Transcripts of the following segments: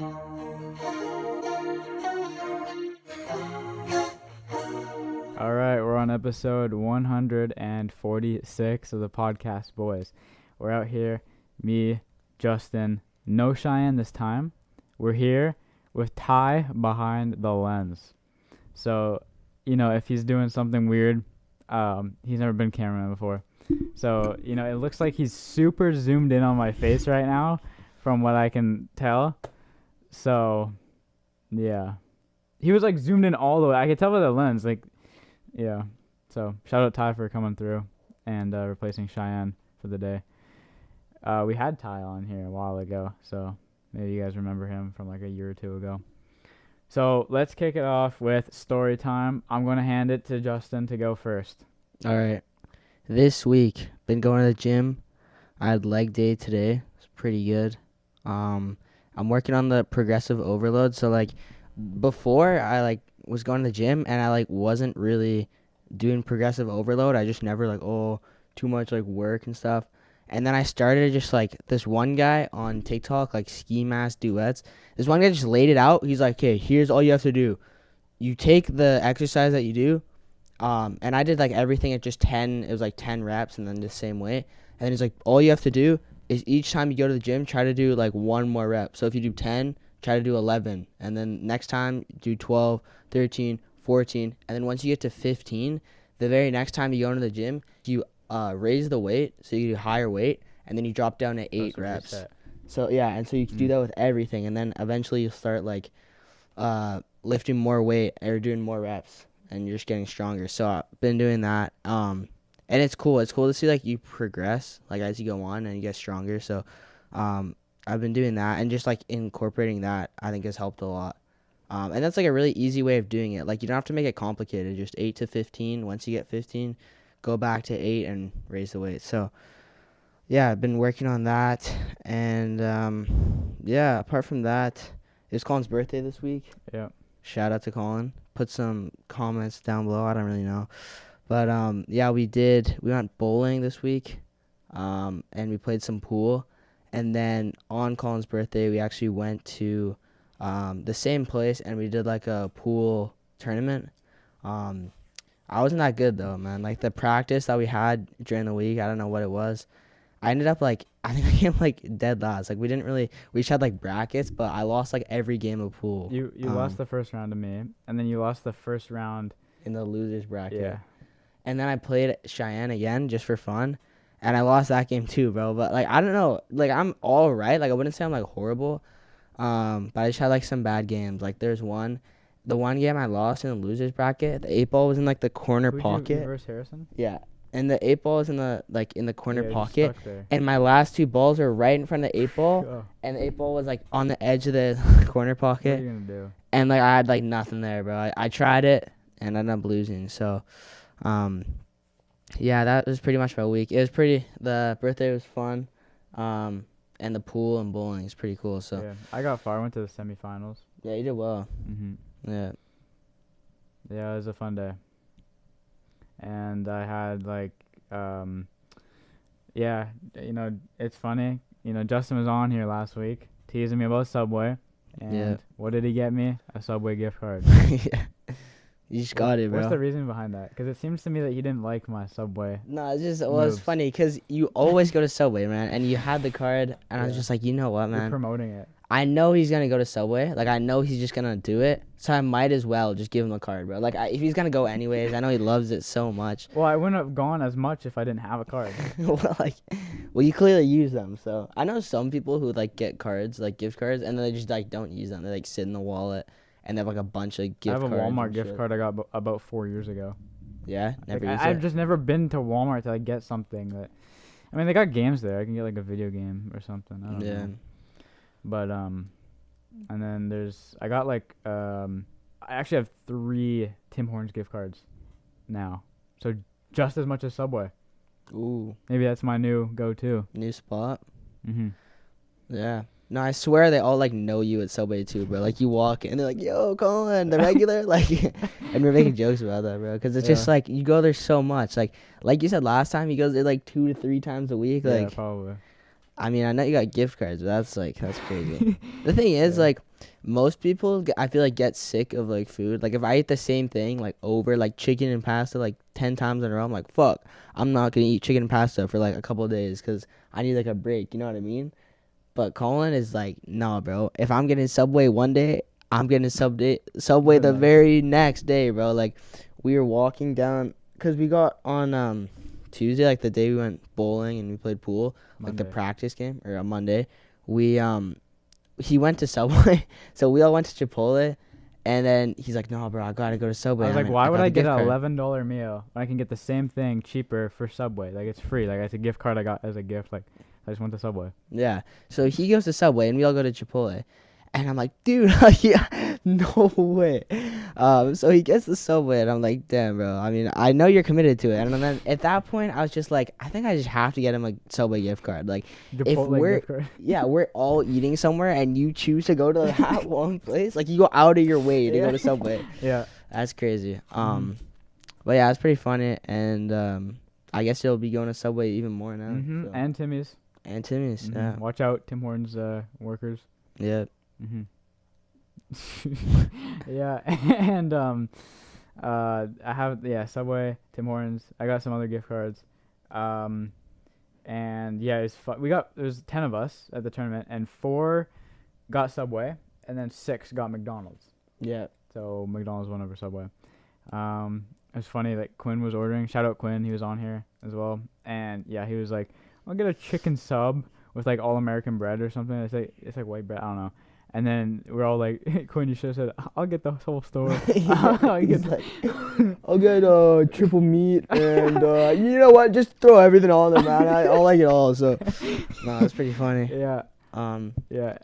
All right, we're on episode 146 of the Podcast Boys. We're out here, me, Justin, no Cheyenne this time. We're here with Ty behind the lens. So, if he's doing something weird, he's never been cameraman before. So, it looks like he's super zoomed in on my face right now from what I can tell. So, yeah. He was, zoomed in all the way. I could tell by the lens, yeah. So, shout out Ty for coming through and replacing Cheyenne for the day. We had Ty on here a while ago, so maybe you guys remember him from a year or two ago. So, let's kick it off with story time. I'm going to hand it to Justin to go first. All right. This week, been going to the gym. I had leg day today. It's pretty good. I'm working on the progressive overload. So, before I, was going to the gym and I, wasn't really doing progressive overload. I just never, too much, work and stuff. And then I started just, this one guy on TikTok, ski mask duets. This one guy just laid it out. He's like, okay, here's all you have to do. You take the exercise that you do, and I did, everything at just 10. It was, 10 reps and then the same weight. And then he's like, all you have to do is each time you go to the gym, try to do, one more rep. So if you do 10, try to do 11. And then next time, do 12, 13, 14. And then once you get to 15, the very next time you go into the gym, you raise the weight, so you do higher weight, and then you drop down to 8 reps. So, yeah, and so you can do that with everything. And then eventually you'll start, lifting more weight or doing more reps, and you're just getting stronger. So I've been doing that. And it's cool. It's cool to see, you progress, as you go on and you get stronger. So I've been doing that, and just, incorporating that, I think, has helped a lot. And that's, a really easy way of doing it. You don't have to make it complicated. Just 8 to 15. Once you get 15, go back to 8 and raise the weight. So, yeah, I've been working on that. And, apart from that, it was Colin's birthday this week. Yeah. Shout out to Colin. Put some comments down below. I don't really know. But, we went bowling this week, and we played some pool. And then on Colin's birthday, we actually went to the same place, and we did, a pool tournament. I wasn't that good, though, man. The practice that we had during the week, I don't know what it was. I ended up, I think I came, dead last. We just had, brackets, but I lost, every game of pool. You lost the first round to me, and then you lost the first round in the losers bracket. Yeah. And then I played Cheyenne again just for fun, and I lost that game too, bro. But, I don't know. I'm all right. I wouldn't say I'm, horrible, but I just had, some bad games. There's one. The one game I lost in the losers bracket, the 8-ball was in, the corner pocket. You reverse Harrison? Yeah. And the 8-ball was in the corner pocket, and my last 2 balls were right in front of the 8-ball, and the 8-ball was on the edge of the corner pocket. What are you gonna do? And I had nothing there, bro. I tried it and I ended up losing. So, yeah, that was pretty much my week. It was the birthday was fun, and the pool and bowling is pretty cool. So yeah, I got far. I went to the semifinals. Yeah, you did well. Yeah. Yeah, it was a fun day. And I had it's funny. Justin was on here last week teasing me about Subway. And what did he get me? A Subway gift card. Yeah. You just got it, bro. What's the reason behind that? Because it seems to me that he didn't like my Subway. No, it's funny because you always go to Subway, man. And you had the card, and I was just you know what, man? You're promoting it. I know he's going to go to Subway. I know he's just going to do it. So I might as well just give him a card, bro. If he's going to go anyways, I know he loves it so much. Well, I wouldn't have gone as much if I didn't have a card. Well, you clearly use them. So I know some people who, get cards, gift cards, and then they just, don't use them. They, sit in the wallet, and they have, a bunch of gift cards. I have a Walmart gift card I got about 4 years ago. Yeah? I've just never been to Walmart to, get something that... I mean, they got games there. I can get, a video game or something. I don't know. But, and then I got I actually have 3 Tim Hortons gift cards now. So just as much as Subway. Ooh. Maybe that's my new go-to. New spot? Mm-hmm. Yeah. No, I swear they all, know you at Subway, too, bro. You walk in, and they're like, yo, Colin, the regular. And we're making jokes about that, bro. Because it's just, you go there so much. Like you said last time, you go there, 2 to 3 times a week. Yeah, probably. I mean, I know you got gift cards, but that's crazy. The thing is, Yeah. like, most people, I feel like, get sick of, like, food. Like, if I eat the same thing, like, over, like, chicken and pasta, like, 10 times in a row, I'm like, fuck, I'm not going to eat chicken and pasta for, like, a couple of days because I need, like, a break. You know what I mean? But Colin is like, no, bro. If I'm getting Subway one day, I'm getting Subway the very next day, bro. Like, we were walking down, because we got on Tuesday, like, the day we went bowling and we played pool, like, the practice game, or on Monday, he went to Subway, so we all went to Chipotle, and then he's like, no, bro, I gotta go to Subway. I was like, why would got I the get gift an card. $11 meal when I can get the same thing cheaper for Subway? Like, it's free. Like, it's a gift card I got as a gift. Like, I just went to Subway. Yeah. So he goes to Subway and we all go to Chipotle. And I'm like, dude, yeah, no way. So he gets the Subway and I'm like, damn, bro. I mean, I know you're committed to it. And then at that point, I was just like, I think I just have to get him a Subway gift card. Like, Chipotle gift card. yeah, we're all eating somewhere and you choose to go to that one place, like, you go out of your way to go to Subway. Yeah. That's crazy. But yeah, it's pretty funny. And I guess you'll be going to Subway even more now. Mm-hmm. So. And Timmy's. And Timmy's, Mm-hmm. yeah. Watch out, Tim Hortons workers. Yeah. Mm-hmm. Yeah, and I have Subway, Tim Hortons. I got some other gift cards, and yeah, it's fun. There's 10 of us at the tournament, and 4 got Subway, and then 6 got McDonald's. Yeah. So McDonald's won over Subway. It was funny, like, Quinn was ordering. Shout out Quinn, he was on here as well, and yeah, he was like, I'll get a chicken sub with, like, all American bread or something. It's like white bread. I don't know. And then we're all like, Quinn, you should have said, I'll get the whole store. I'll get triple meat and you know what? Just throw everything on there, man. I'll like it all. So, no, it's pretty funny. Yeah. Yeah.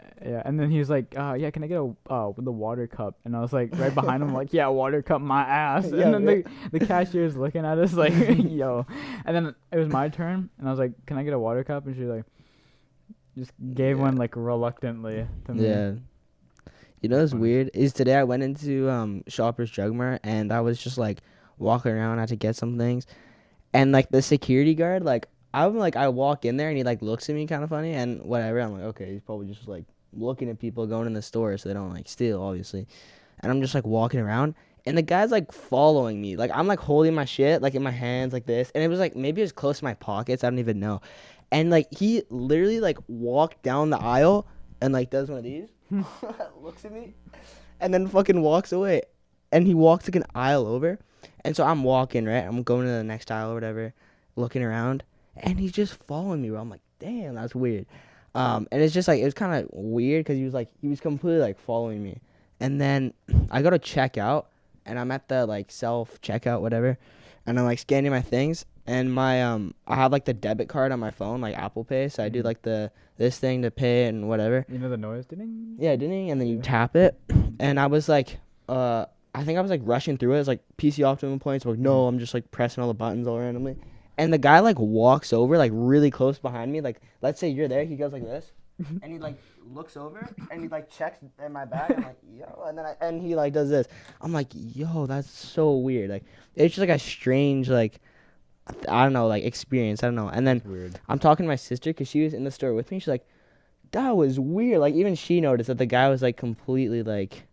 And then he was like, yeah, can I get the water cup? And I was like, right behind him, like, yeah, water cup my ass. And then the cashier's looking at us like, yo. And then it was my turn, and I was like, can I get a water cup? And she was like, just gave one, like, reluctantly to me. Yeah. You know what's weird is today I went into Shoppers Drug Mart and I was just like walking around. I had to get some things, and like the security guard, like I walk in there and he like looks at me kind of funny and whatever. I'm like, okay, he's probably just like looking at people going in the store so they don't like steal, obviously. And I'm just like walking around and the guy's like following me. Like I'm like holding my shit like in my hands like this, and it was like maybe it was close to my pockets. I don't even know. And like he literally like walked down the aisle and like does one of these. Looks at me and then fucking walks away, and he walks like an aisle over, and so I'm walking, right, I'm going to the next aisle or whatever, looking around, and he's just following me, bro. I'm like, damn, that's weird. And it's just like, it was kind of weird because he was completely like following me. And then I go to check out and I'm at the like self checkout whatever, and I'm like scanning my things, and my I have like the debit card on my phone, like Apple Pay, so I do like this thing to pay and whatever. You know the noise, ding? Yeah, ding, and then you tap it, and I was like, I think I was like rushing through it. It's like PC optimum points. I'm like, no, I'm just like pressing all the buttons all randomly, and the guy like walks over like really close behind me. Like, let's say you're there, he goes like this, and he like looks over and he like checks in my bag. I'm like, yo, and then he like does this. I'm like, yo, that's so weird. Like, it's just like a strange like, I don't know, like experience. I don't know. And then Weird. I'm talking to my sister because she was in the store with me. She's like, that was weird. Like, even she noticed that the guy was like completely like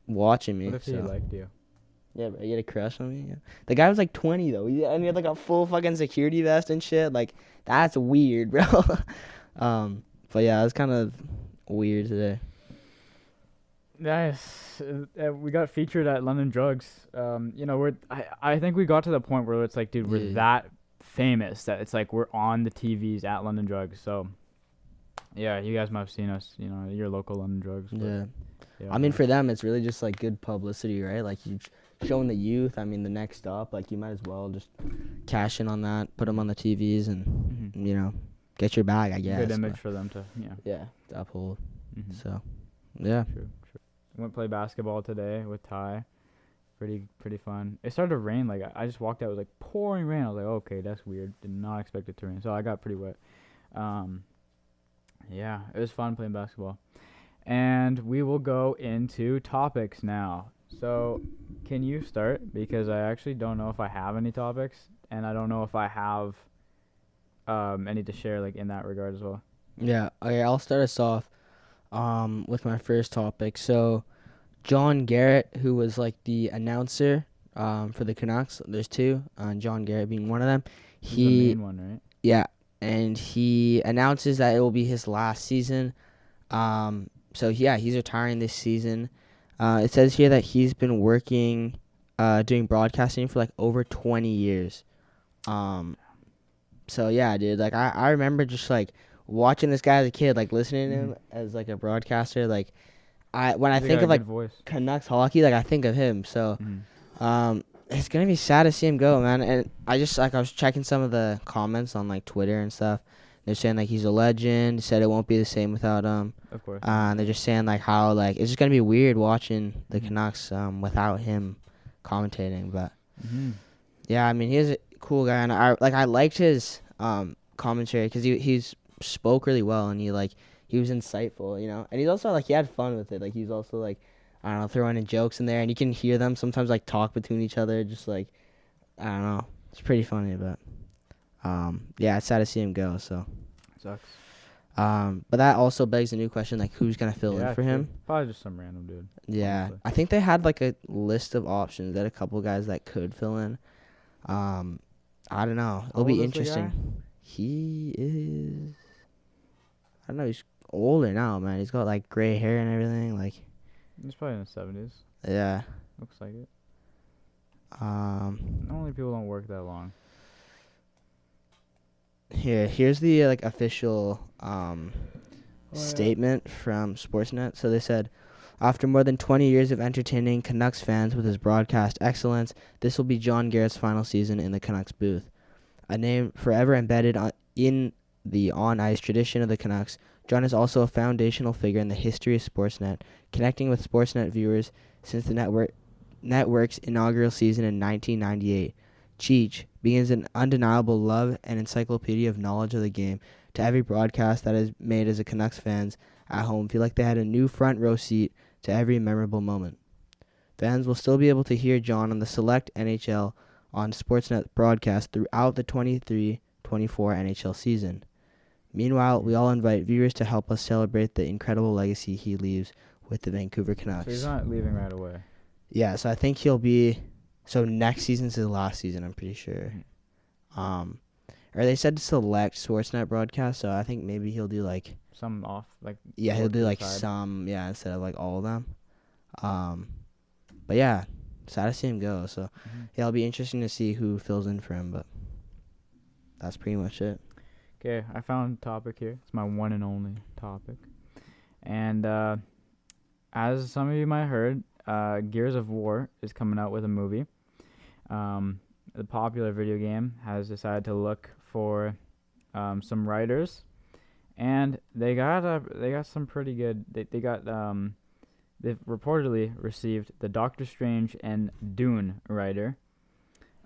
watching me. What if he liked you? Yeah, bro, you had a crush on me. Yeah. The guy was like 20 though, and he had like a full fucking security vest and shit. Like, that's weird, bro. But yeah, it was kind of weird today. Nice. We got featured at London Drugs. You know, I think we got to the point where it's like, dude, we're that famous that it's like we're on the TVs at London Drugs. So, yeah, you guys might have seen us. You know, your local London Drugs. Yeah. I mean, for them, it's really just like good publicity, right? Like, you showing the youth. I mean, the next stop, like, you might as well just cash in on that, put them on the TVs, and you know, get your bag, I guess. Good image for them to, yeah, to uphold. Mm-hmm. So, yeah. True. Went play basketball today with Ty. Pretty fun. It started to rain. Like, I just walked out. It was like pouring rain. I was like, okay, that's weird. Did not expect it to rain. So I got pretty wet. Yeah, it was fun playing basketball. And we will go into topics now. So, can you start? Because I actually don't know if I have any topics, and I don't know if I have any to share, like, in that regard as well. Yeah. Okay, I'll start us off with my first topic. So John Garrett, who was like the announcer for the Canucks. There's two, John Garrett being one of them. He's the main one, right? Yeah, and he announces that it will be his last season. So yeah, he's retiring this season. It says here that he's been working, doing broadcasting for like over 20 years. So yeah, dude, like I remember just like watching this guy as a kid, like listening to him as like a broadcaster. Like when I He's think got a of like good voice. Canucks hockey, like I think of him. So it's gonna be sad to see him go, man. And I was checking some of the comments on like Twitter and stuff. They're saying like he's a legend. Said it won't be the same without him. Of course. And they're just saying like how like it's just gonna be weird watching the Canucks without him commentating. But yeah, I mean he's a cool guy, and I liked his commentary because he's spoke really well, and he was insightful, you know. And he's also like he had fun with it. Like he's also like I don't know, throwing in jokes in there, and you can hear them sometimes like talk between each other, just like I don't know. It's pretty funny, but yeah, it's sad to see him go. So sucks. But that also begs a new question, like who's gonna fill in for him? Probably just some random dude. Yeah, honestly. I think they had like a list of options. That a couple guys that could fill in. I don't know. It'll be interesting. He is. I don't know. He's older now, man. He's got like gray hair and everything. Like. He's probably in his 70s. Yeah. Looks like it. Um. Normally people don't work that long. Here's the like official statement from Sportsnet. So they said, after more than 20 years of entertaining Canucks fans with his broadcast excellence, this will be John Garrett's final season in the Canucks booth. A name forever embedded in the on-ice tradition of the Canucks, John is also a foundational figure in the history of Sportsnet, connecting with Sportsnet viewers since the network's inaugural season in 1998. Cheech begins an undeniable love and encyclopedia of knowledge of the game to every broadcast that is made as a Canucks fans at home feel like they had a new front row seat to every memorable moment. Fans will still be able to hear John on the select NHL on Sportsnet broadcast throughout the 23-24 NHL season. Meanwhile, we all invite viewers to help us celebrate the incredible legacy he leaves with the Vancouver Canucks. So he's not leaving right away. Yeah, so I think he'll be... So next season's his last season, I'm pretty sure. Or they said select Sportsnet broadcast, so I think maybe he'll do like... Some off, like... Yeah, he'll do like some, instead of like all of them. But yeah, sad to see him go, so yeah, it'll be interesting to see who fills in for him, but that's pretty much it. Okay, I found a topic here. It's my one and only topic. And as some of you might have heard, Gears of War is coming out with a movie. The popular video game has decided to look for some writers, and they got some pretty good. They've reportedly received the Doctor Strange and Dune writer.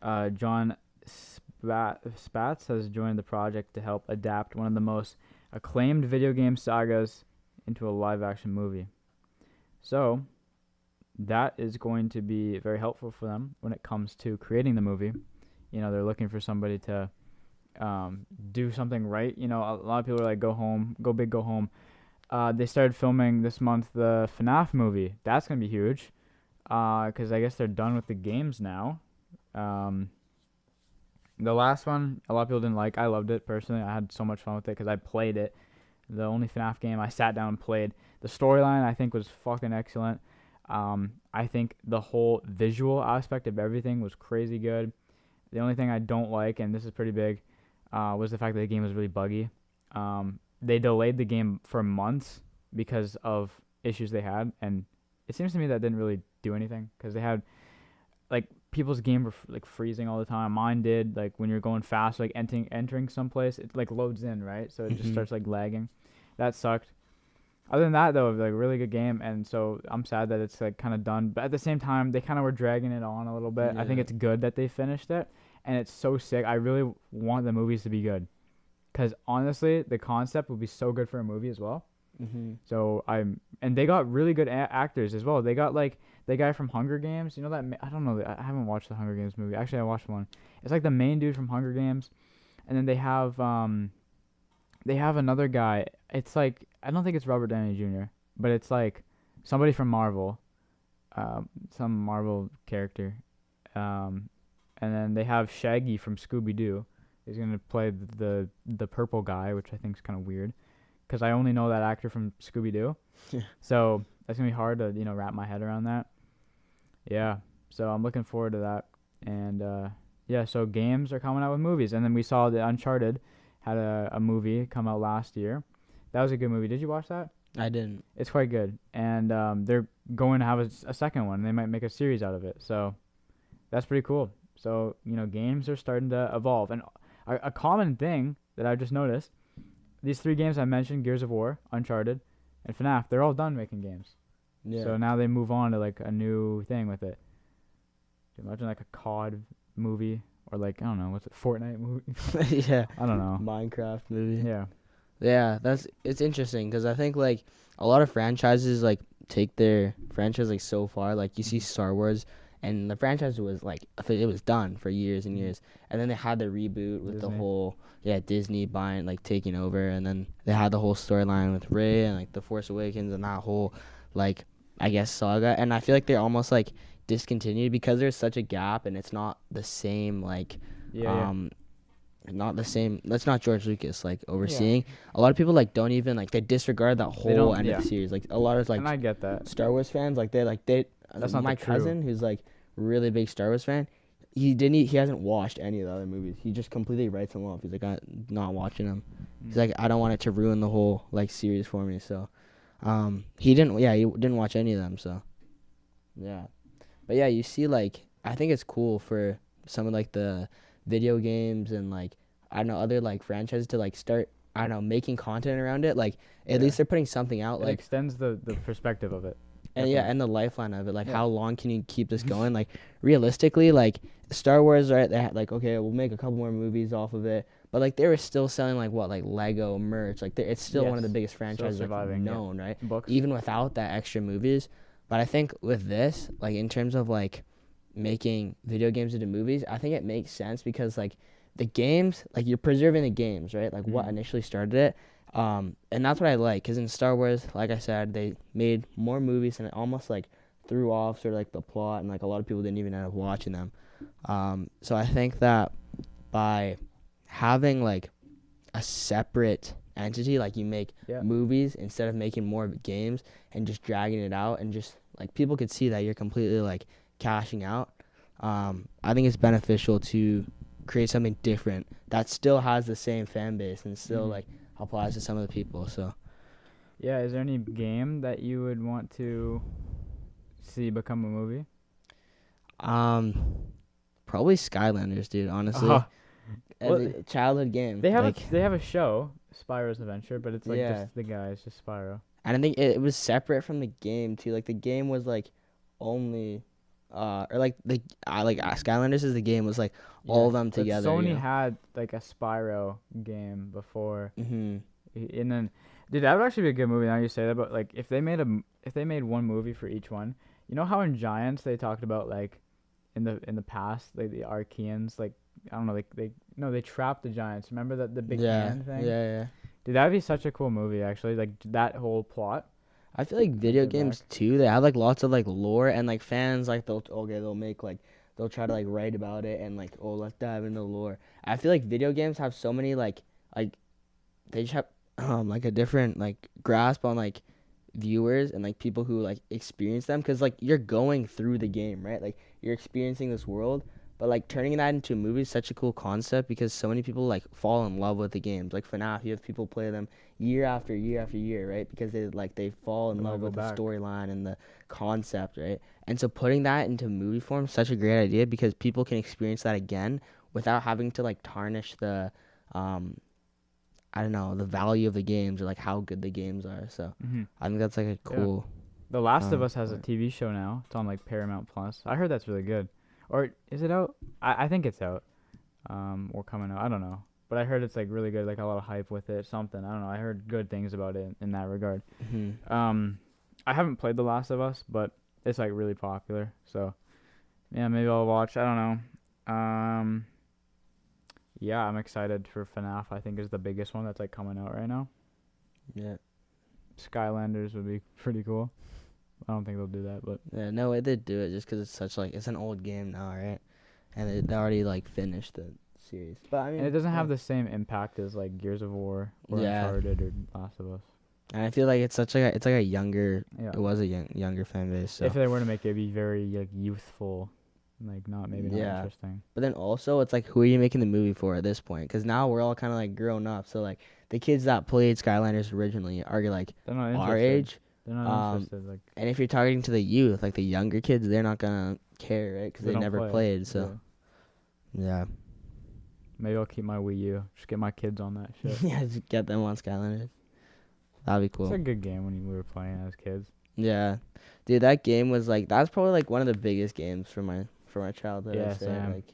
John Spatz has joined the project to help adapt one of the most acclaimed video game sagas into a live-action movie. So that is going to be very helpful for them when it comes to creating the movie. You know, they're looking for somebody to do something right. You know, a lot of people are like, go home, go big, go home. They started filming this month the FNAF movie. That's going to be huge because I guess they're done with the games now. The last one, a lot of people didn't like. I loved it personally. I had so much fun with it because I played it. The only FNAF game I sat down and played. The storyline I think was fucking excellent. I think the whole visual aspect of everything was crazy good. The only thing I don't like, and this is pretty big, was the fact that the game was really buggy. They delayed the game for months because of issues they had, and it seems to me that didn't really do anything because they had like people's game were like freezing all the time. Mine did, like when you're going fast, like entering someplace, it like loads in, right? So it just starts like lagging. That sucked. Other than that, though, like really good game, and so I'm sad that it's like kind of done. But at the same time, they kind of were dragging it on a little bit. Yeah. I think it's good that they finished it, and it's so sick. I really want the movies to be good, because honestly, the concept would be so good for a movie as well. So and they got really good actors as well. They got like the guy from Hunger Games. You know that I don't know. I haven't watched the Hunger Games movie. Actually, I watched one. It's like the main dude from Hunger Games, and then they have another guy. it's like I don't think it's Robert Downey Jr., but it's like somebody from Marvel, some Marvel character, and then they have Shaggy from Scooby Doo. He's gonna play the purple guy, which I think is kind of weird, because I only know that actor from Scooby Doo. Yeah. So that's gonna be hard to wrap my head around that. Yeah. So I'm looking forward to that, and yeah. So games are coming out with movies, and then we saw that Uncharted had a movie come out last year. That was a good movie. Did you watch that? I didn't. It's quite good, and they're going to have a second one. They might make a series out of it, so that's pretty cool. So games are starting to evolve, and a common thing that I've just noticed: these 3 games I mentioned, Gears of War, Uncharted, and FNAF, they're all done making games. Yeah. So now they move on to like a new thing with it. Imagine like a COD movie, or like I don't know, what's it, Fortnite movie? Yeah. I don't know. Minecraft movie. Yeah. Yeah, it's interesting because I think like a lot of franchises like take their franchise like so far. Like you see Star Wars, and the franchise was like it was done for years and years, and then they had the reboot with the Disney. whole Disney buying like taking over, and then they had the whole storyline with Rey and like the Force Awakens and that whole like I guess saga, and I feel like they're almost like discontinued because there's such a gap and it's not the same like not the same. That's not George Lucas like overseeing. A lot of people like don't even like they disregard that whole end of the series. Like a lot of like and I get that. Star Wars fans like they That's not my the true. cousin who's like really big Star Wars fan. He hasn't watched any of the other movies. He just completely writes them off. He's like I'm not watching them. He's like I don't want it to ruin the whole like series for me. So he didn't watch any of them. So yeah, but yeah, you see like I think it's cool for some of like the video games and like I don't know other like franchises to like start I don't know making content around it. Like at least they're putting something out. It Like extends the perspective of it. and and the lifeline of it. Like how long can you keep this going? Like realistically, like Star Wars, right? They had like okay, we'll make a couple more movies off of it, but like they were still selling like what like Lego merch. Like it's still one of the biggest franchises like, known, right? Books. Even without that extra movies. But I think with this, like in terms of like making video games into movies, I think it makes sense because like the games, like you're preserving the games, right? Like what initially started it. And that's what I like because in Star Wars, like I said, they made more movies and it almost like threw off sort of like the plot and like a lot of people didn't even end up watching them. So I think that by having like a separate entity, like you make movies instead of making more games and just dragging it out and just like people could see that you're completely like cashing out. I think it's beneficial to create something different that still has the same fan base and still like applies to some of the people. So yeah, is there any game that you would want to see become a movie? Probably Skylanders, dude, honestly. As a childhood game. They have a show, Spyro's Adventure, but it's like just the guy, it's just Spyro. And I think it was separate from the game too. Like the game was like only or like Skylanders is the game was like all of them together. Sony had like a Spyro game before, and then, dude, that would actually be a good movie. Now you say that, but like if they made one movie for each one, you know how in Giants they talked about like in the past like the Archeans, like I don't know, like they trapped the Giants. Remember the big hand thing? Yeah. Dude, that'd be such a cool movie actually. Like that whole plot. I feel like video games too, they have like lots of like lore and like fans like they'll make like they'll try to like write about it and like let's dive into lore. I feel like video games have so many like they just have like a different like grasp on like viewers and like people who like experience them because like you're going through the game, right? Like you're experiencing this world. But like turning that into a movie is such a cool concept because so many people like fall in love with the games. Like FNAF, you have people play them year after year after year, right? Because they fall in love with the storyline and the concept, right? And so putting that into movie form is such a great idea because people can experience that again without having to like tarnish the I don't know, the value of the games or like how good the games are. So I think that's like a cool. The Last of Us has a TV show now. It's on like Paramount Plus. I heard that's really good. Or is it out? I think it's out. Or coming out. I don't know. But I heard it's like really good, like a lot of hype with it, something. I don't know. I heard good things about it in that regard. I haven't played The Last of Us, but it's like really popular. So yeah, maybe I'll watch. I don't know. Yeah, I'm excited for FNAF. I think is the biggest one that's like coming out right now. Yeah. Skylanders would be pretty cool. I don't think they'll do that, but Yeah, no way they'd do it just because it's such like it's an old game now, right? And they already like finished the series. But I mean, and it doesn't have the same impact as like Gears of War or Yeah. Uncharted or Last of Us. And I feel like it's such like it's like a younger. Yeah. It was a younger fan base. So. If they were to make it, it'd be very like youthful, like not not interesting. But then also it's like who are you making the movie for at this point? Because now we're all kind of like grown up. So like the kids that played Skylanders originally are like They're not our interested. age. They're not interested. Like, And if you're targeting to the youth, like the younger kids, they're not gonna care, right? Because they don't never play. played. So yeah. Maybe I'll keep my Wii U. Just get my kids on that shit. Yeah, just get them on Skylanders. That'd be cool. It's a good game when we were playing as kids. Yeah, dude, that game was like that's probably like one of the biggest games for my childhood. Yeah, I'd say. same. Like,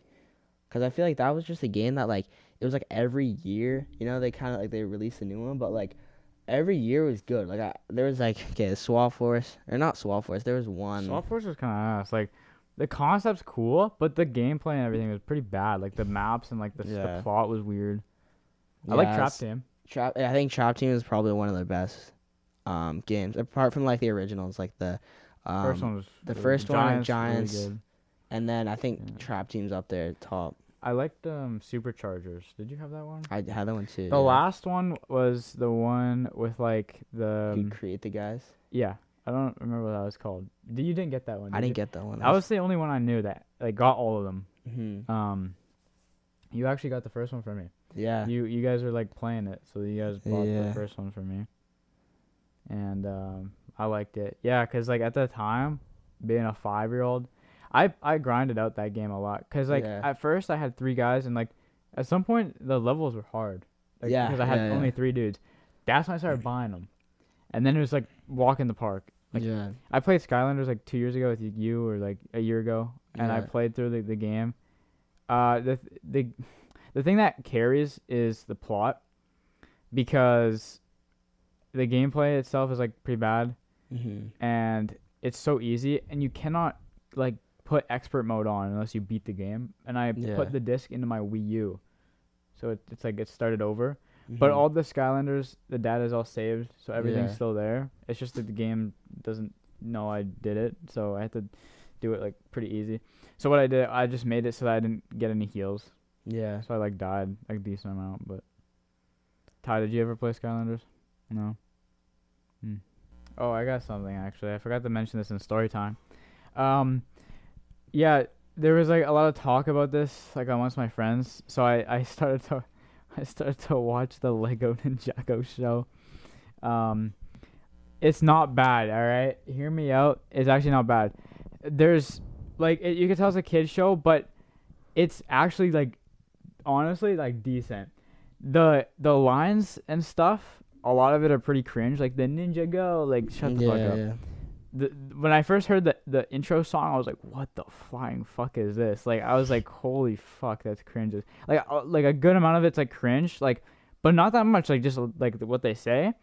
cause I feel like that was just a game that like it was like every year, you know, they kind of like they released a new one, but like every year was good. Like there was like Swap Force or not Swap Force. There was one. Swap Force was kind of ass. Like the concept's cool, but the gameplay and everything was pretty bad. Like the maps and like the plot was weird. I like Trap Team. I think Trap Team is probably one of the best games apart from like the originals, like the First one was the first one Giants, really good. And then I think Trap Team's up there top. I liked Superchargers. Did you have that one? I had that one too. The last one was the one with like the you create the guys. Yeah, I don't remember what that was called. You didn't get that one. I didn't get that one. That was the only one I knew that like got all of them. Mm-hmm. You actually got the first one for me. Yeah. You guys were like playing it, so you guys bought the first one for me. And I liked it. Yeah, cause like at the time, being a 5-year-old, I grinded out that game a lot. Cause like at first I had 3 guys, and like at some point the levels were hard. Like, because I had only 3 dudes. That's when I started buying them. And then it was like walk in the park. Like, I played Skylanders like 2 years ago with you or like a year ago, and I played through the game. The thing that carries is the plot, because the gameplay itself is like pretty bad, and it's so easy, and you cannot like put expert mode on unless you beat the game. And I put the disc into my Wii U, so it's like it started over. But all the Skylanders, the data is all saved, so everything's still there. It's just that the game doesn't know I did it, so I had to do it like pretty easy. So what I did, I just made it so that I didn't get any heals. Yeah. So I like died like a decent amount. But Ty, did you ever play Skylanders? No. Oh, I got something actually. I forgot to mention this in Storytime. Yeah, there was like a lot of talk about this like amongst my friends. So I started to watch the Lego Ninjago show. It's not bad, all right? Hear me out. It's actually not bad. There's like you can tell it's a kids show, but it's actually like honestly like decent. The lines and stuff, a lot of it are pretty cringe. Like the Ninjago, like shut the fuck up. Yeah. When I first heard the intro song, I was like, "What the flying fuck is this?" Like I was like, "Holy fuck, that's cringe." Like a good amount of it's like cringe, like, but not that much. Like just like what they say,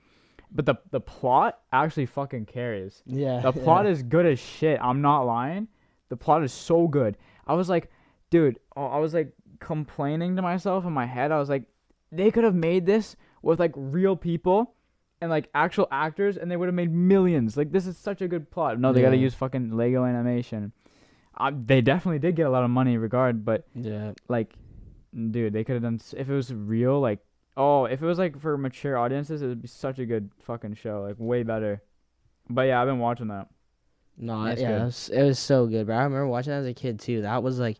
but the plot actually fucking carries. Yeah. The plot is good as shit. I'm not lying. The plot is so good. I was like, dude, I was like complaining to myself in my head. I was like, they could have made this with like real people and like actual actors, and they would have made millions. Like this is such a good plot. No, they got to use fucking Lego animation. They definitely did get a lot of money regard, but like, dude, they could have done if it was real. Like, if it was like for mature audiences, it would be such a good fucking show. Like way better. But yeah, I've been watching that. No, it was so good, bro. I remember watching that as a kid too. That was like,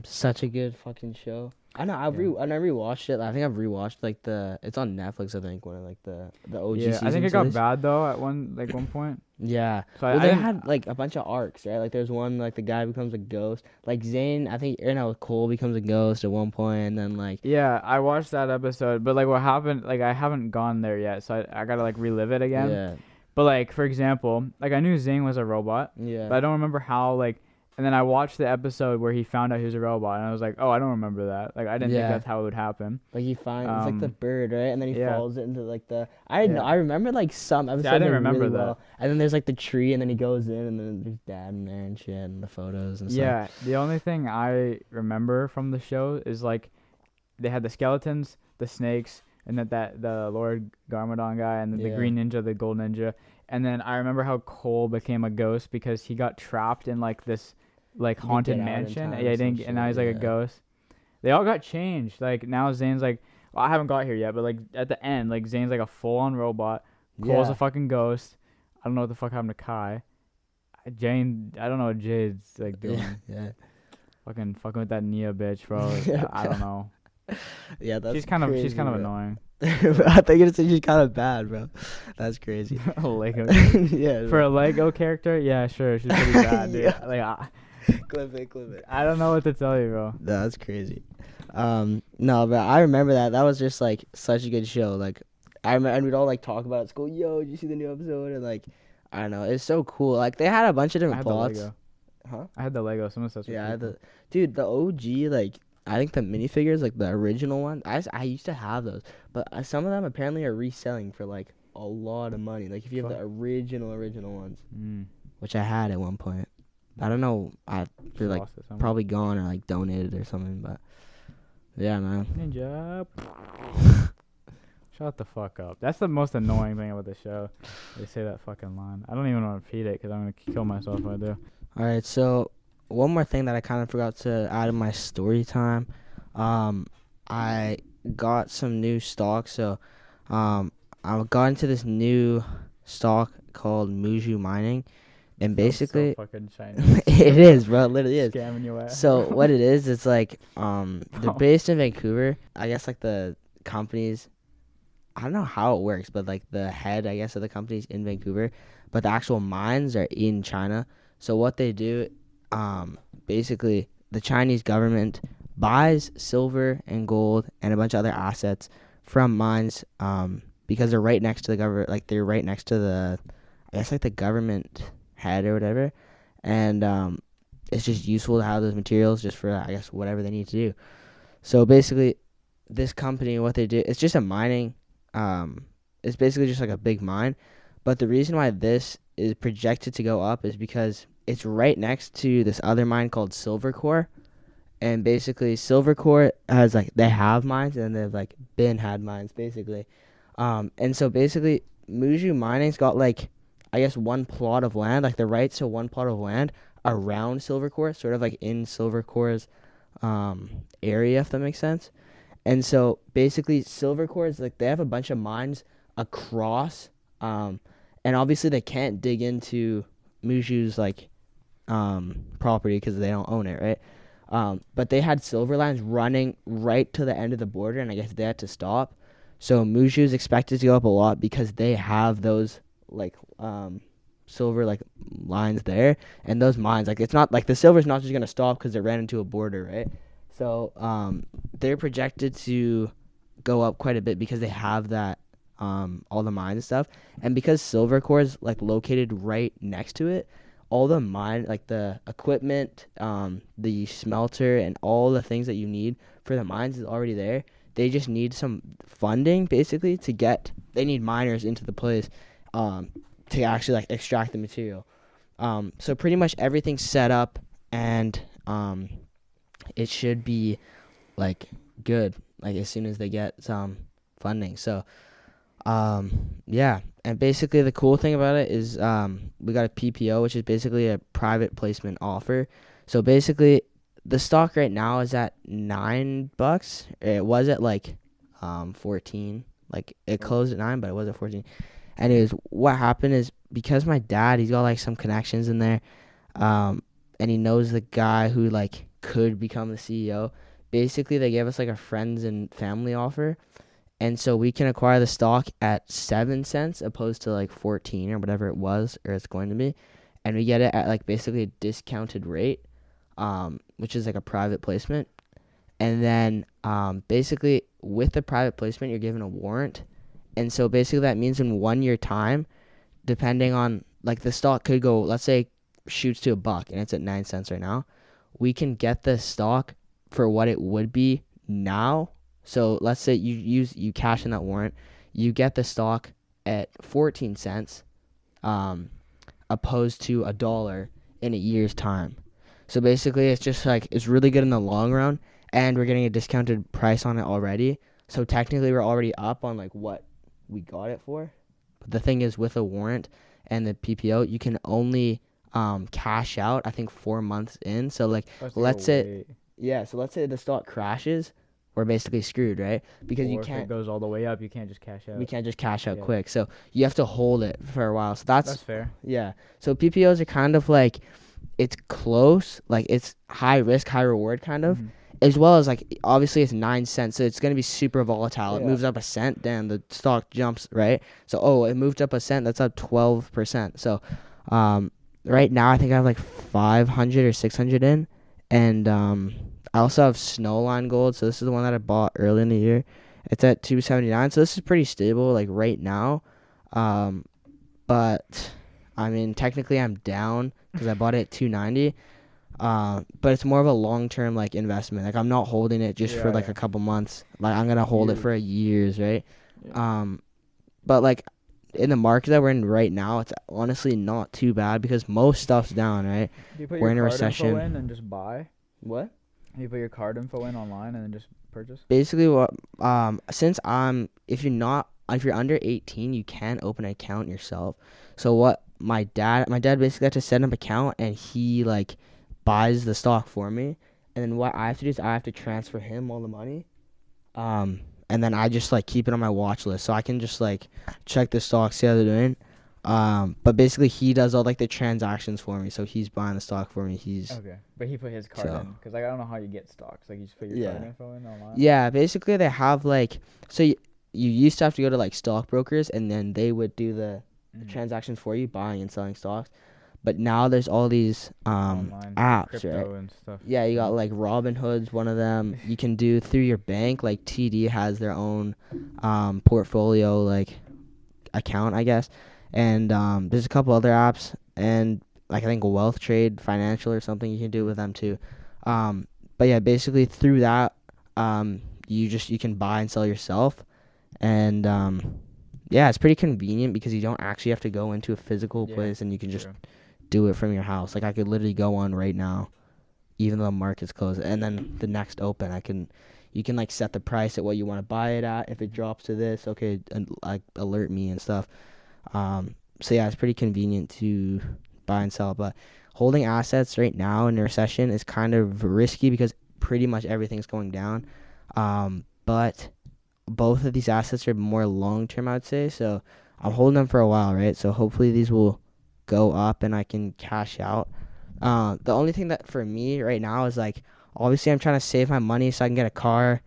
such a good fucking show. I know. I rewatched it. I think I've rewatched like it's on Netflix. I think one of like the OG seasons. I think it got bad though at one point. Yeah. So they had like a bunch of arcs, right? Like there's one like the guy becomes a ghost. Like Zane, I think Cole becomes a ghost at one point, and then like. Yeah, I watched that episode, but like what happened? Like I haven't gone there yet, so I gotta like relive it again. Yeah. But like for example, like I knew Zane was a robot. Yeah. But I don't remember how like. And then I watched the episode where he found out he was a robot, and I was like, "Oh, I don't remember that. Like, I didn't think that's how it would happen." Like he finds it's like the bird, right? And then he falls into like the. I remember like some episodes. I didn't remember really that. Well. And then there's like the tree, and then he goes in, and then there's dad in there and shit, and the photos and stuff. Yeah, the only thing I remember from the show is like, they had the skeletons, the snakes, and that the Lord Garmadon guy, and then the Yeah. Green Ninja, the Gold Ninja, and then I remember how Cole became a ghost because he got trapped in like this like He didn't haunted get out in mansion. time Yeah, or he some didn't, and now shit, he's like a yeah. ghost. They all got changed. Like now Zane's like, well, I haven't got here yet, but like at the end, like Zane's like a full-on robot. Cole's Yeah. a fucking ghost. I don't know what the fuck happened to Kai. Jane, I don't know what Jade's like doing. Yeah. Fucking with that Nia bitch, bro. I don't know. Yeah, that's She's kind of crazy, bro. annoying. I think it's she's kind of bad, bro. That's crazy. A Lego Yeah. for a Lego character, yeah, sure, she's pretty bad, dude. Yeah. Like Clip it. I don't know what to tell you, bro. That's crazy. No, but I remember that. That was just like such a good show. Like, and we'd all like talk about it at school. Yo, did you see the new episode? And like, I don't know, it's so cool. Like they had a bunch of I different had the plots. Lego. Huh? I had the Lego. Someone says Yeah, I had dude, the OG, like I think the minifigures, like the original ones, I used to have those, but some of them apparently are reselling for like a lot of money. Like if you have the original ones, which I had at one point. I don't know. They're like probably gone or like donated or something. But yeah, man. Ninja. Shut the fuck up. That's the most annoying thing about the show. They say that fucking line. I don't even want to repeat it because I'm gonna kill myself if I do. All right. So one more thing that I kind of forgot to add in my story time. I got some new stock. So I got into this new stock called Muju Mining. And basically, so fucking Chinese. it is, bro. It literally is. Scamming you ass. So what it is, it's like they're based in Vancouver. I guess like the companies, I don't know how it works, but like the head, I guess, of the company's in Vancouver, but the actual mines are in China. So what they do, basically, the Chinese government buys silver and gold and a bunch of other assets from mines, because they're right next to the government. Like they're right next to the, I guess like the government head or whatever, and it's just useful to have those materials just for, I guess, whatever they need to do. So basically, this company, what they do, it's just a mining, it's basically just like a big mine, but the reason why this is projected to go up is because it's right next to this other mine called Silvercore, and basically Silvercore has like, they have mines and they've like had mines basically, and so basically Muju Mining's got like, I guess one plot of land, like the rights to one plot of land around Silvercore, sort of like in Silvercore's area, if that makes sense. And so basically Silvercore is like, they have a bunch of mines across, and obviously they can't dig into Muju's like property because they don't own it, right? But they had silver lines running right to the end of the border, and I guess they had to stop. So Muju's expected to go up a lot because they have those like silver like lines there, and those mines, like, it's not like the silver's not just gonna stop because it ran into a border, right? So they're projected to go up quite a bit because they have that all the mines and stuff, and because Silvercore is like located right next to it, all the mine, like the equipment, the smelter, and all the things that you need for the mines is already there. They just need some funding basically to get, they need miners into the place to actually like extract the material. So pretty much everything's set up, and it should be like good, like as soon as they get some funding. So yeah, and basically the cool thing about it is we got a PPO, which is basically a private placement offer. So basically the stock right now is at $9. It was at like 14. Like it closed at 9, but it was at 14. Anyways, what happened is because my dad, he's got like some connections in there, and he knows the guy who like could become the CEO. Basically, they gave us like a friends and family offer, and so we can acquire the stock at 7 cents opposed to like 14 or whatever it was, or it's going to be, and we get it at like basically a discounted rate, which is like a private placement. And then basically with the private placement, you're given a warrant. And so basically that means in 1 year time, depending on, like, the stock could go, let's say shoots to $1 and it's at 9 cents right now, we can get the stock for what it would be now. So let's say you cash in that warrant, you get the stock at 14 cents, opposed to $1 in a year's time. So basically it's just like, it's really good in the long run, and we're getting a discounted price on it already. So technically we're already up on like what we got it for. But the thing is, with a warrant and the PPO, you can only cash out, I think, 4 months in. So like, let's say the stock crashes, we're basically screwed, right? Because you Or if can't. it goes all the way up, you can't just cash out. We can't just cash out Yeah. quick. So you have to hold it for a while. So that's fair. Yeah. So PPOs are kind of like, it's close, like it's high risk, high reward kind of, as well as like obviously it's 9 cents, so it's gonna be super volatile. It moves up a cent, then the stock jumps, right? So it moved up a cent, that's up 12%. So right now I think I have like 500 or 600 in, and I also have Snowline Gold. So this is the one that I bought early in the year. It's at 279, so this is pretty stable like right now. But I mean, technically I'm down because I bought it at 290. But it's more of a long-term like investment. Like I'm not holding it just for like a couple months. Like I'm gonna hold it for years, right? Yeah. But like in the market that we're in right now, it's honestly not too bad because most stuff's down, right? Do you put We're your in a card recession. info in and just buy? What? Do you put your card info in online and then just purchase? Basically, what since if you're under 18, you can open an account yourself. So what my dad basically got to set up an account and he like buys the stock for me, and then what I have to do is I have to transfer him all the money, and then I just like keep it on my watch list so I can just like check the stocks, see how they're doing. But basically he does all like the transactions for me, so he's buying the stock for me. Okay, but he put his card in because like I don't know how you get stocks. Like you just put your card info in online. Yeah, basically they have like you used to have to go to like stockbrokers and then they would do the transactions for you, buying and selling stocks. But now there's all these apps, crypto right? And stuff. Yeah, you got like Robinhood's one of them. You can do through your bank. Like TD has their own portfolio like account, I guess. And there's a couple other apps, and like I think Wealth Trade Financial or something you can do with them too. But yeah, basically through that, you can buy and sell yourself, and yeah, it's pretty convenient because you don't actually have to go into a physical place, and you can just do it from your house. Like I could literally go on right now, even though the market's closed, and then the next open, you can like set the price at what you want to buy it at. If it drops to this, okay, and like alert me and stuff. So yeah, it's pretty convenient to buy and sell, but holding assets right now in a recession is kind of risky because pretty much everything's going down. But both of these assets are more long-term, I would say. So I'm holding them for a while, right? So hopefully these will go up and I can cash out. The only thing that for me right now is like, obviously I'm trying to save my money so I can get a car.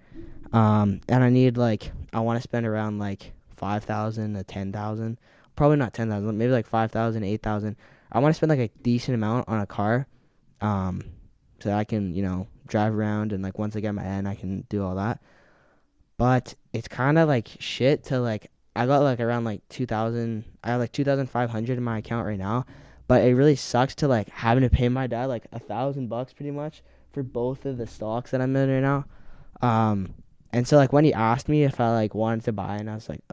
And I want to spend around like 5,000 to 10,000. Probably not 10,000, maybe like 5,000, 8,000. I want to spend like a decent amount on a car, so that I can, drive around, and like once I get my end, I can do all that. But it's kind of like shit to like, I got like around like 2,000, I have like 2,500 in my account right now, but it really sucks to like having to pay my dad like $1,000 pretty much for both of the stocks that I'm in right now. And so like when he asked me if I like wanted to buy, and I was like,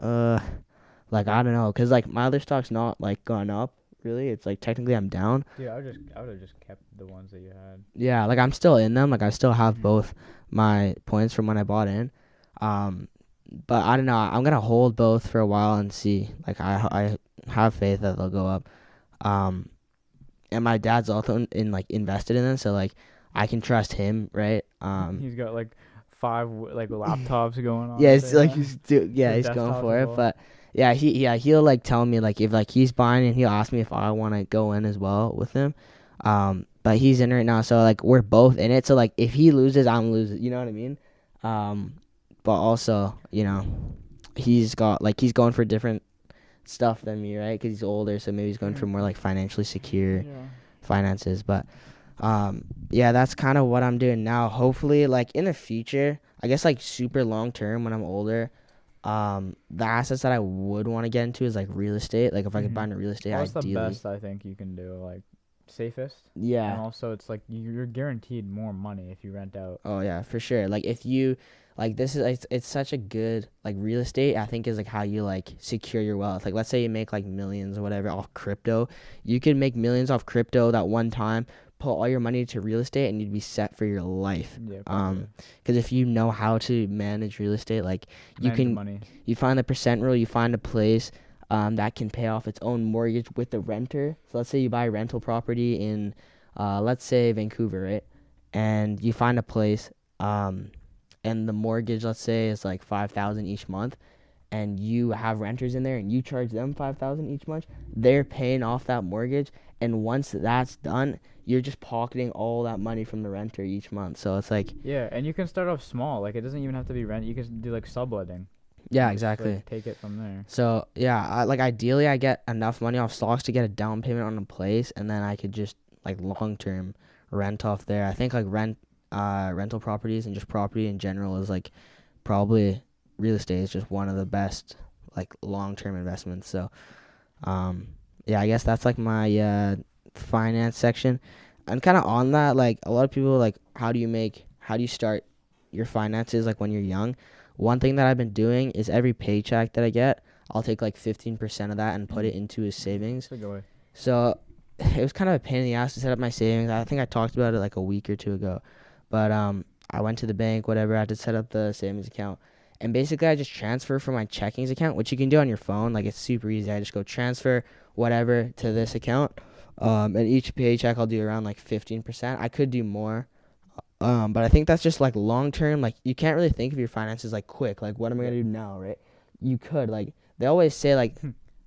like I don't know, cause like my other stock's not like gone up really. It's like technically I'm down. Dude, I would have just kept the ones that you had. Yeah, like I'm still in them. Like I still have both my points from when I bought in. But I don't know. I'm gonna hold both for a while and see. Like I have faith that they'll go up. And my dad's also in like invested in them, so like I can trust him, right? He's got like 5 like laptops going on. Yeah, it's like he's going for it, but. Yeah, he'll like tell me like if like he's buying, and he'll ask me if I want to go in as well with him. But he's in right now, so like we're both in it. So like if he loses, I'm losing. You know what I mean? But also he's going for different stuff than me, right? Because he's older, so maybe he's going for more like financially secure finances. But yeah, that's kind of what I'm doing now. Hopefully, like in the future, I guess like super long term when I'm older. The assets that I would want to get into is like real estate. Like if I could buy into real estate, that's ideally. the best I think you can do. Like safest. Yeah. And also it's like you're guaranteed more money if you rent out. Oh yeah, for sure. Like if you like this is it's such a good like real estate. I think is like how you like secure your wealth. Like let's say you make like millions or whatever off crypto. You can make millions off crypto that one time. put all your money to real estate and you'd be set for your life. Yeah. Probably. Because if you know how to manage real estate, like you Manage can, money. you find the percent rule, you find a place that can pay off its own mortgage with the renter. So let's say you buy a rental property in, let's say Vancouver, right? And you find a place, and the mortgage, let's say, is like $5,000 each month, and you have renters in there, and you charge them $5,000 each month. They're paying off that mortgage, and once that's done, you're just pocketing all that money from the renter each month. So it's like, Yeah, and you can start off small. Like, it doesn't even have to be rent. You can do like subletting. yeah, Just, exactly. like, take it from there. So yeah, like ideally, I get enough money off stocks to get a down payment on a place, and then I could just like long term rent off there. I think like rental properties and just property in general is like probably real estate is just one of the best like long term investments. So yeah, I guess that's like my finance section. And kind of on that, like a lot of people like how do you start your finances like when you're young? One thing that I've been doing is every paycheck that I get, I'll take like 15% of that and put it into a savings. That's a good way. So it was kind of a pain in the ass to set up my savings. I think I talked about it like a week or two ago. But I went to the bank, whatever. I had to set up the savings account. And basically, I just transfer from my checkings account, which you can do on your phone. Like, it's super easy. I just go transfer whatever to this account. And each paycheck, I'll do around like 15%. I could do more. But I think that's just like long term. Like, you can't really think of your finances like quick. Like, what am I going to do now, right? You could. Like, they always say, like,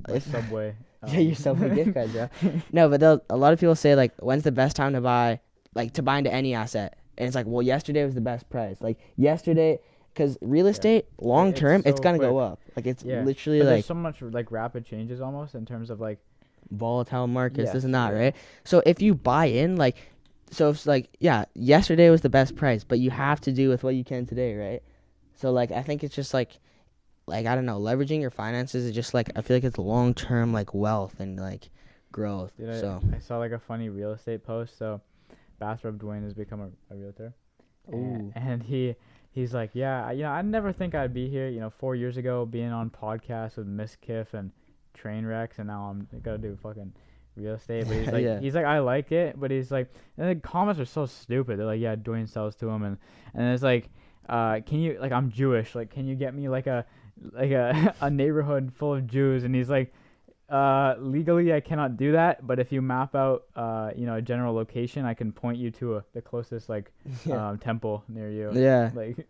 Like Subway. yeah, your Subway gift cards, bro. No, but a lot of people say, like, when's the best time to buy into any asset? And it's like, well, yesterday was the best price. Like, yesterday, because real estate, long term, it's so going to go quick. up. Like, it's Yeah. literally, But like, there's so much, like, rapid changes almost in terms of, like, volatile markets, Yes, this and that, yeah. right? So, if you buy in, like, so it's like, yeah, yesterday was the best price, but you have to do with what you can today, right? So, like, I think it's just, like, I don't know, leveraging your finances is just, like, I feel like it's long-term, like, wealth and, like, growth. dude, So, I saw, like, a funny real estate post. So, Bathrobe Dwayne has become a realtor. ooh. And he's like, yeah, I never think I'd be here, 4 years ago, being on podcasts with Miss Kiff and Trainwrecks, and now I'm going to do fucking real estate. But he's like, Yeah. he's like, I like it, but he's like, and the comments are so stupid. They're like, yeah, Dwayne sells to him, and it's like, can you, like, I'm Jewish, like, can you get me like a a neighborhood full of Jews? And he's like, legally I cannot do that, but if you map out a general location, I can point you to the closest like Yeah. temple near you. Yeah. Like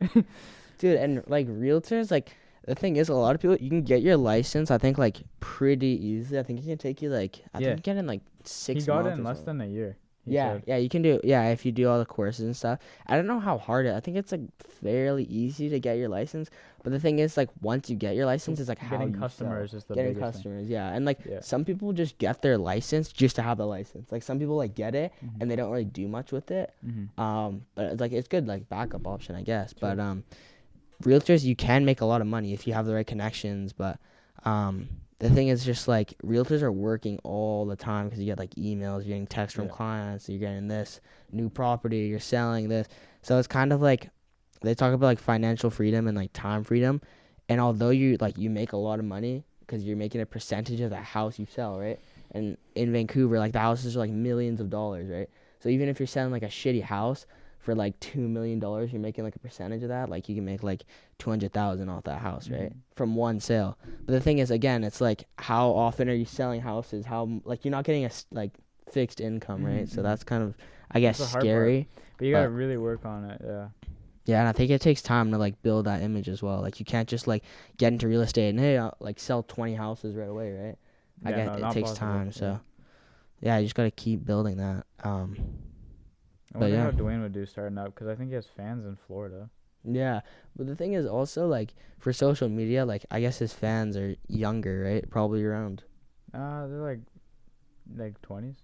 Dude, and like realtors, like the thing is, a lot of people, you can get your license, I think, like pretty easily. I think it can take you like, I think you get it in like 6 he got months. it in or less something. than a year. he Yeah, said. yeah, you can do. Yeah, if you do all the courses and stuff. I don't know how hard I think it's like fairly easy to get your license. But the thing is, like, once you get your license, it's like how Getting you customers sell. is the Getting biggest customers, yeah. And like Yeah. some people just get their license just to have the license. Like some people like get it thing. and they don't really do much with it. But it's like it's good like backup option, I guess. Sure. But realtors, you can make a lot of money if you have the right connections. But the thing is just like realtors are working all the time because you get like emails, you're getting texts from Yeah. clients, you're getting this new property, you're selling this. So it's kind of like they talk about like financial freedom and like time freedom. And although you make a lot of money because you're making a percentage of the house you sell, right? And in Vancouver, like the houses are like millions of dollars, right? So even if you're selling like a shitty house for like $2 million, you're making like a percentage of that. Like you can make like 200,000 off that house, right? From one sale. But the thing is, again, it's like how often are you selling houses? How like you're not getting a like fixed income, right? So that's kind of I guess That's the hard scary. But you gotta but- really work on it. Yeah. Yeah, and I think it takes time to like build that image as well. Like you can't just like get into real estate and hey, I'll, like sell 20 houses right away, right? I Yeah, guess no, it not takes possible, time. yeah. So yeah, you just gotta keep building that. I But wonder yeah. how Dwayne would do starting up because I think he has fans in Florida. Yeah, but the thing is also like for social media, like I guess his fans are younger, right? Probably around. They're like 20s.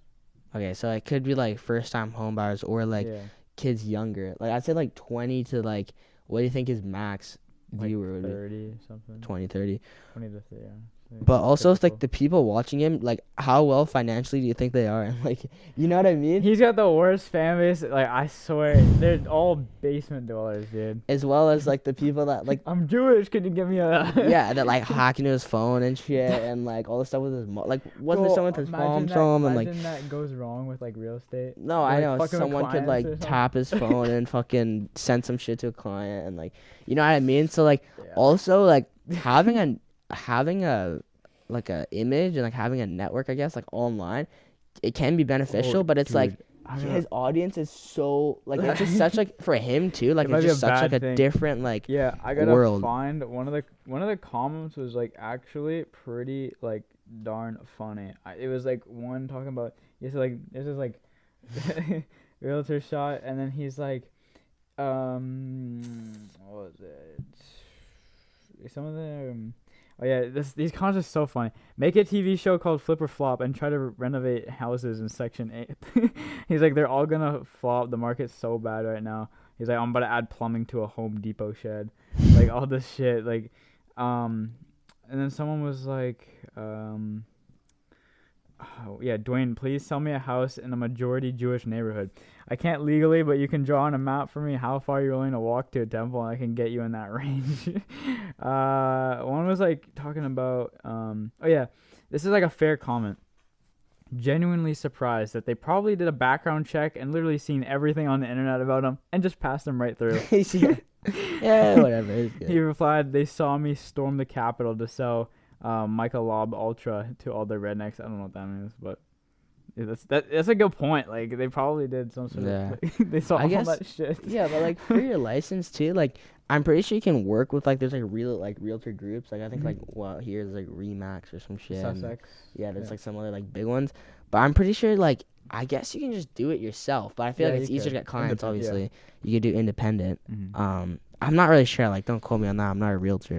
Okay, so it could be like first time home buyers or like yeah. kids younger. Like I'd say like 20 to like what do you think his max Like viewer would be? 30 something. 20, 30. 20 to 30. Yeah. But also, it's like typical. the people watching him, like, how well financially do you think they are? And like, you know what I mean? He's got the worst fan base. Like, I swear, they're all basement dwellers, dude. As well as like the people that like, I'm Jewish. Can you give me a? yeah, that like hack into his phone and shit, and like all the stuff with his mom. Like, wasn't there someone with his mom's phone and like? Imagine that goes wrong with like real estate. No, Or, I like, know fucking with someone could clients or like something. tap his phone and fucking send some shit to a client and like, you know what I mean? So like, Yeah. also like having a like a image and like having a network, I guess, like online, it can be beneficial, Oh, but it's like dude, I don't know. his audience is so like it's just such like for him too, like It might it's be just a such like bad a thing. different like Yeah, I gotta world. find one of the comments was like actually pretty like darn funny. It was like one talking about this is like realtor shot, and then he's like, what was it? Some of them. Oh yeah, these comments are so funny. Make a TV show called Flip or Flop and try to renovate houses in Section 8. He's like, they're all gonna flop. The market's so bad right now. He's like, I'm about to add plumbing to a Home Depot shed. Like, all this shit. Like, and then someone was like, oh, yeah, Dwayne, please sell me a house in a majority Jewish neighborhood. I can't legally, but you can draw on a map for me how far you're willing to walk to a temple, and I can get you in that range. One was like talking about, oh yeah, this is like a fair comment. Genuinely surprised that they probably did a background check and literally seen everything on the internet about him and just passed him right through. Yeah, whatever. It's good. He replied, they saw me storm the Capitol to sell Michael Lob Ultra to all the rednecks. I don't know what that means, but yeah, that's a good point. Like, they probably did some sort Yeah. of they saw I all guess- that shit. Yeah, but like for your license too, like I'm pretty sure you can work with like there's like realtor groups. Like I think like here's like Remax or some shit. and, Sussex. yeah, there's Yeah. like some other like big ones. But I'm pretty sure like I guess you can just do it yourself. But I feel Yeah, like it's you easier to could. get clients. Independent, yeah. Obviously, you could do independent. Mhm. I'm not really sure. Like don't quote me on that. I'm not a realtor.